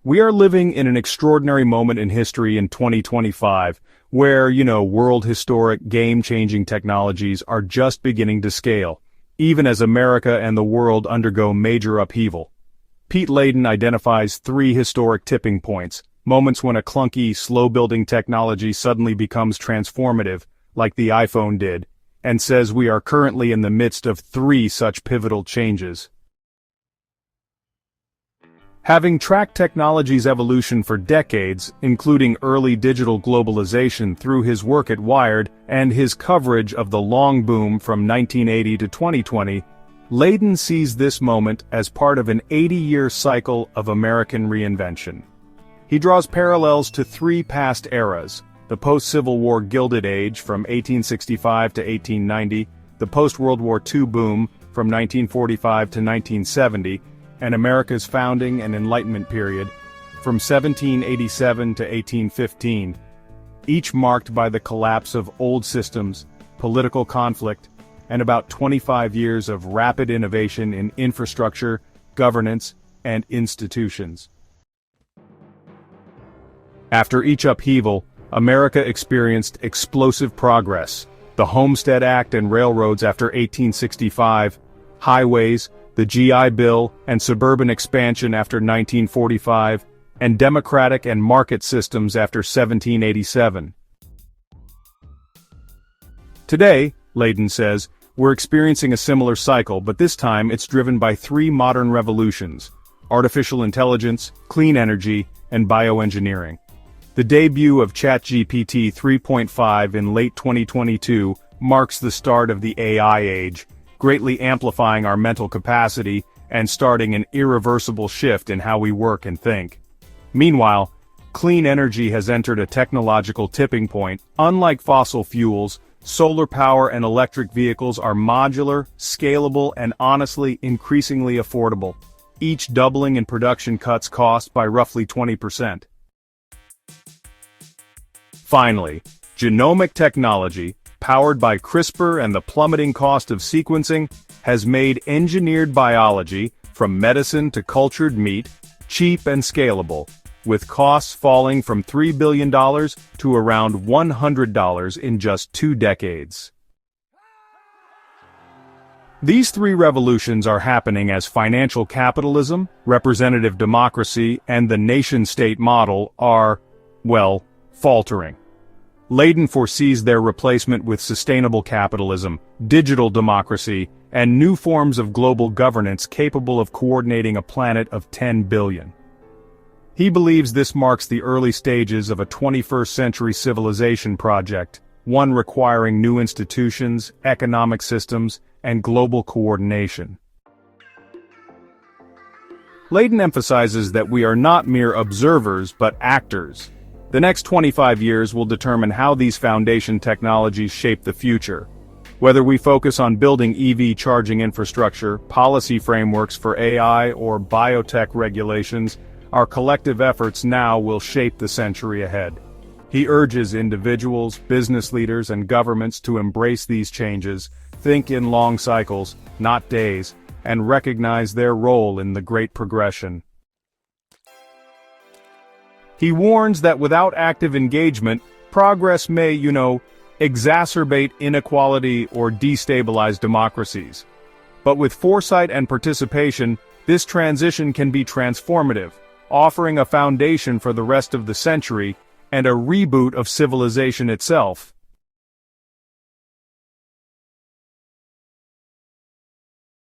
We are living in an extraordinary moment in history in 2025, where, world historic, game-changing technologies are just beginning to scale, even as America and the world undergo major upheaval. Pete Leyden identifies 3 historic tipping points, moments when a clunky, slow-building technology suddenly becomes transformative, like the iPhone did, and says we are currently in the midst of 3 such pivotal changes. Having tracked technology's evolution for decades, including early digital globalization through his work at Wired and his coverage of the long boom from 1980 to 2020, Leyden sees this moment as part of an 80-year cycle of American reinvention. He draws parallels to 3 past eras: the post-Civil War Gilded Age from 1865 to 1890, the post-World War II boom from 1945 to 1970, and America's founding and Enlightenment period, from 1787 to 1815, each marked by the collapse of old systems, political conflict, and about 25 years of rapid innovation in infrastructure, governance, and institutions. After each upheaval, America experienced explosive progress: the Homestead Act and railroads after 1865, highways, the GI Bill, and suburban expansion after 1945, and democratic and market systems after 1787. Today, Leyden says, we're experiencing a similar cycle, but this time it's driven by 3 modern revolutions: artificial intelligence, clean energy, and bioengineering. The debut of ChatGPT 3.5 in late 2022 marks the start of the AI age, greatly amplifying our mental capacity and starting an irreversible shift in how we work and think. Meanwhile, clean energy has entered a technological tipping point. Unlike fossil fuels, solar power and electric vehicles are modular, scalable, and honestly, increasingly affordable. Each doubling in production cuts cost by roughly 20%. Finally, genomic technology, powered by CRISPR and the plummeting cost of sequencing, has made engineered biology, from medicine to cultured meat, cheap and scalable, with costs falling from $3 billion to around $100 in just 2 decades. These 3 revolutions are happening as financial capitalism, representative democracy, and the nation-state model are, faltering. Leyden foresees their replacement with sustainable capitalism, digital democracy, and new forms of global governance capable of coordinating a planet of 10 billion. He believes this marks the early stages of a 21st century civilization project, one requiring new institutions, economic systems, and global coordination. Leyden emphasizes that we are not mere observers but actors. The next 25 years will determine how these foundation technologies shape the future. Whether we focus on building EV charging infrastructure, policy frameworks for AI, or biotech regulations, our collective efforts now will shape the century ahead. He urges individuals, business leaders, and governments to embrace these changes, think in long cycles, not days, and recognize their role in the great progression. He warns that without active engagement, progress may, exacerbate inequality or destabilize democracies. But with foresight and participation, this transition can be transformative, offering a foundation for the rest of the century and a reboot of civilization itself.